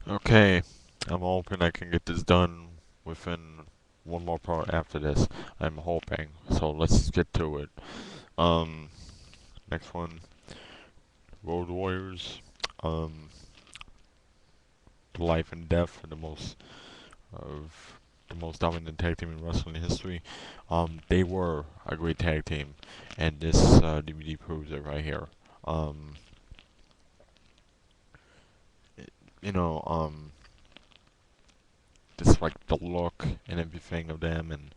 Okay, I'm hoping I can get this done within one more part after this. I'm hoping. So let's get to it. Um, Next one, Road Warriors. Um, the life and death of the most dominant tag team in wrestling history. They were a great tag team, and this DVD proves it right here. Um, you know, just like the look and everything of them, and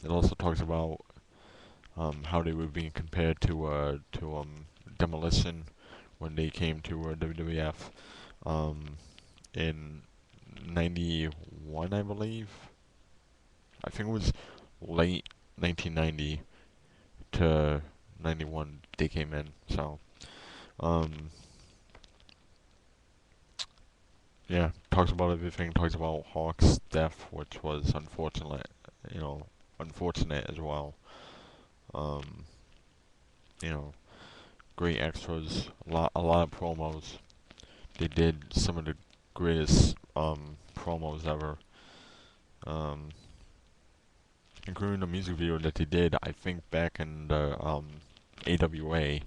it also talks about how they were being compared to Demolition when they came to WWF in '91, I believe. I think it was late 1990 to '91 they came in. So um, yeah, talks about everything. Talks about Hawk's death, which was you know, unfortunate as well. Um, you know, great extras, a lot of promos. They did some of the greatest promos ever, um, including the music video that they did. I think back in the AWA,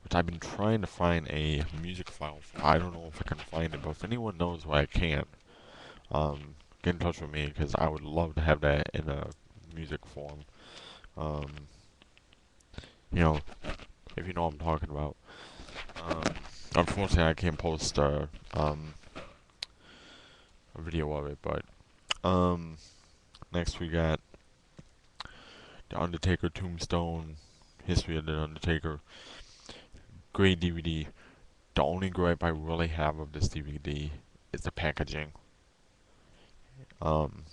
which I've been trying to find a music file for. I don't know if I can find it, but if anyone knows why I can't, get in touch with me because I would love to have that in a music form. Um, you know, if you know what I'm talking about. Um, Unfortunately, I can't post a video of it, but um, next we got The Undertaker Tombstone, History of the Undertaker. Great DVD. The only gripe I really have of this DVD is the packaging. Um,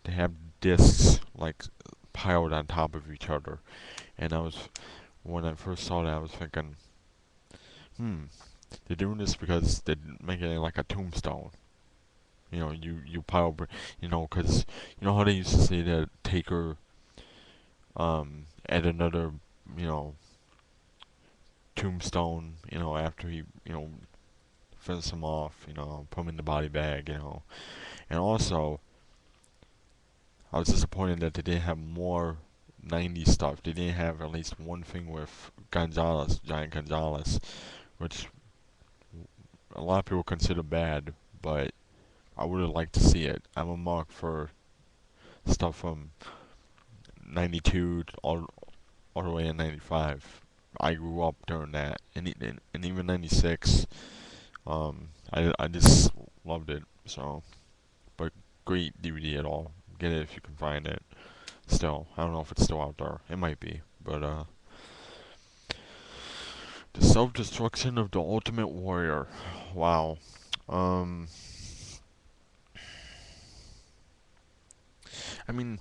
they have discs like piled on top of each other, and when I first saw that, I was thinking, hmm, they're doing this because they're making it like a tombstone. You pile, because you know how they used to say that Taker at another, you know, tombstone, after he, finish him off, put him in the body bag, and also I was disappointed that they didn't have more '90s stuff. They didn't have at least one thing with Gonzalez, Giant Gonzalez, which a lot of people consider bad, but I would have liked to see it. I'm a mark for stuff from '92 all the way in '95. I grew up during that, and even '96. I just loved it. So, but great DVD at all. Get it if you can find it. Still, I don't know if it's still out there. It might be, but the self-destruction of the Ultimate Warrior. Wow. Um, I mean,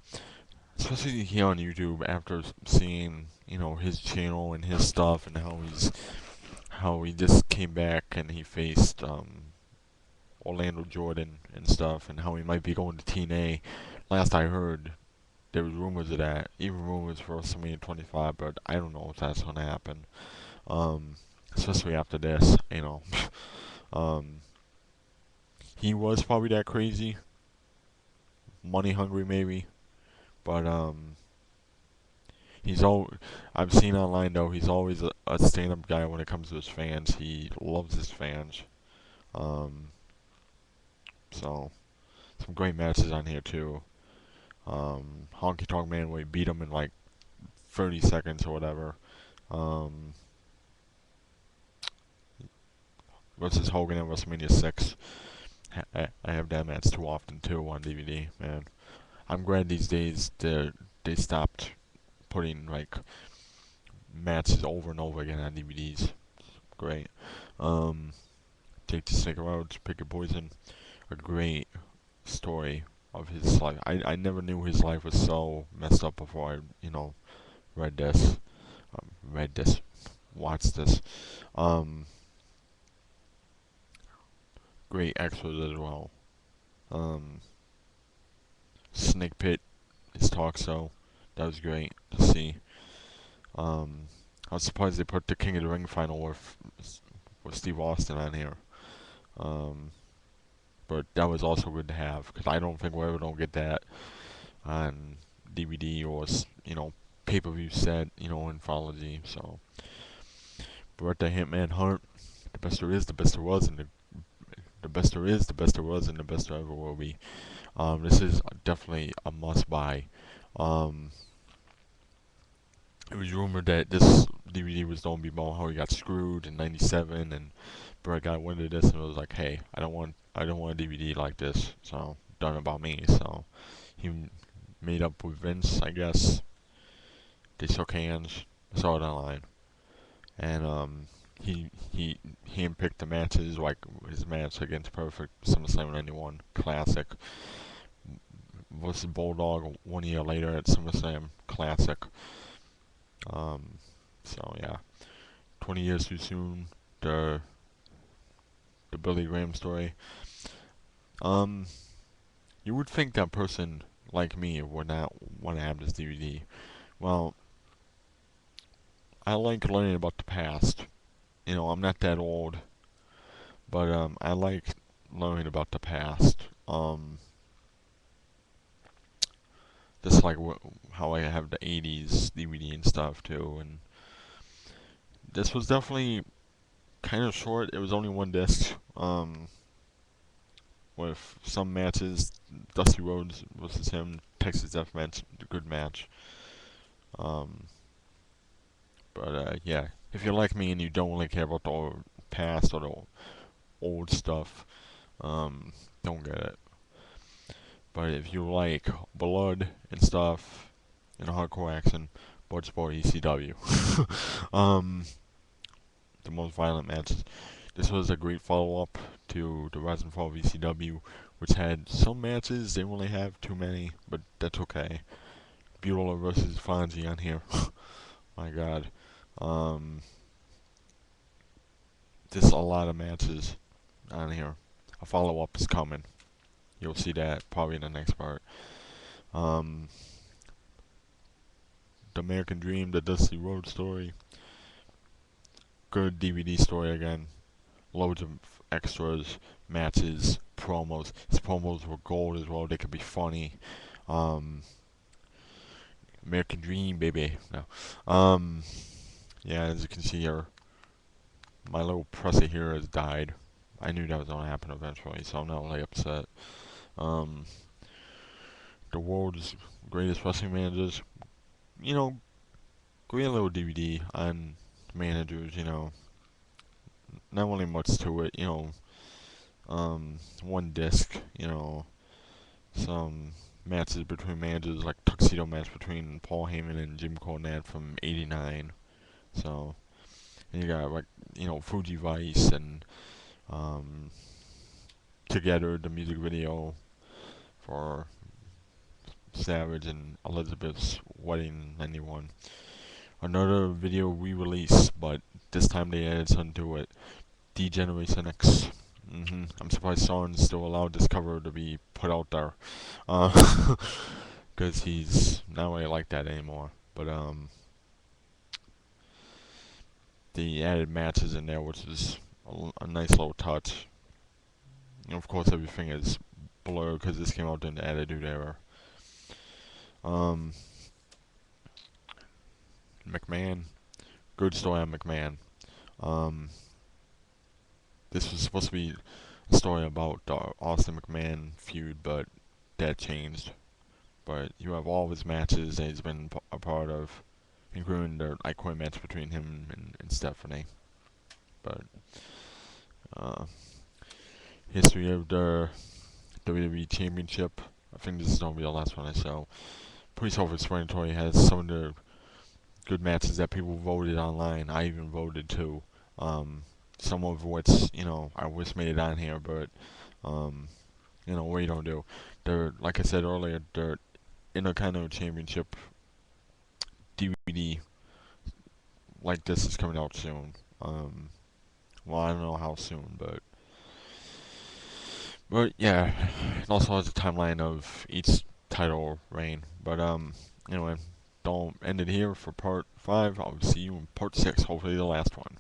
especially here on YouTube after seeing his channel and his stuff and how he just came back and he faced Orlando Jordan and stuff and how he might be going to TNA. Last I heard, there was rumors of that, even rumors for WrestleMania 25, but I don't know if that's gonna happen. Um, Especially after this, um, he was probably that crazy, money hungry maybe, but he's all I've seen online though. He's always a stand-up guy when it comes to his fans. He loves his fans. Um, so some great matches on here too. Honky Tonk Man where he beat him in like 30 seconds or whatever. Um, versus Hogan at WrestleMania 6. I have that match too often too on DVD, man. I'm glad these days they stopped putting like matches over and over again on DVDs. Great. Um, Take the Snake Roads, Pick Your Poison. A great story of his life. I never knew his life was so messed up before I, read this. Read this. Watched this. Um, Great extras as well. Um, Snake Pit, his talk show. That was great to see. I was surprised they put the King of the Ring final with Steve Austin on here. Um, but that was also good to have because I don't think we're ever gonna get that on DVD or pay-per-view set, anthology. So, Bret the Hitman Hart, the best there is, the best there was, and the best there is, the best there was, and the best there ever will be. This is definitely a must-buy. Um, it was rumored that this DVD was going to be about how he got screwed in '97, and Bret got wind of this and was like, "Hey, I don't want a DVD like this." So done about me. So he made up with Vince, I guess. They shook hands, saw it online, and he handpicked the matches, like his match against Perfect SummerSlam '91 Classic versus Bulldog 1 year later at SummerSlam Classic. Um, so yeah, 20 years too soon. The the Billy Graham story. Um, you would think that person like me would not want to have this DVD. Well, I like learning about the past. I'm not that old, but I like learning about the past. Just like how I have the '80s DVD and stuff too. And this was definitely kind of short. It was only one disc. With some matches, Dusty Rhodes versus him, Texas Death Match, good match. Um, but yeah, if you're like me and you don't really care about the past or the old stuff, don't get it. But if you like blood and stuff and hardcore action, Bloodsport ECW. um, the most violent matches. This was a great follow-up to the Rise and Fall of ECW, which had some matches. They only have too many, but that's okay. Bueller versus Fonzie on here. My God. Um, just a lot of matches on here. A follow-up is coming. You'll see that probably in the next part. Um, the American Dream, the Dusty Road story. Good DVD story again. Loads of extras, matches, promos. His promos were gold as well. They could be funny. Um, American Dream, baby. No. Yeah, as you can see here, my little presser here has died. I knew that was going to happen eventually, so I'm not really upset. Um, the world's greatest wrestling managers. You know, great little DVD on managers. Not really much to it. One disc. Some matches between managers, like tuxedo match between Paul Heyman and Jim Cornette from '89. So and you got like Fuji Vice and um, Together, the music video for Savage and Elizabeth's wedding '91. Another video re-release, but this time they added something to it. D-Generation X. I'm surprised Soren's still allowed this cover to be put out there. Because he's not really like that anymore. But, they added matches in there, which is a nice little touch. Of course, everything is blurred because this came out during the Attitude Era. Um, McMahon. Good story on McMahon. Um, this was supposed to be a story about the Austin McMahon feud, but that changed. But you have all of his matches that he's been a part of, including the I Quit match between him and Stephanie. But history of the WWE Championship. I think this is gonna be the last one I show. Pretty self-explanatory. Has some of the good matches that people voted online. I even voted too. Some of which I wish made it on here, but what you don't do. They're like I said earlier. The Intercontinental Championship DVD like this is coming out soon. Well, I don't know how soon, but yeah, it also has a timeline of each title reign. But anyway, don't end it here for part 5. I'll see you in part 6, hopefully the last one.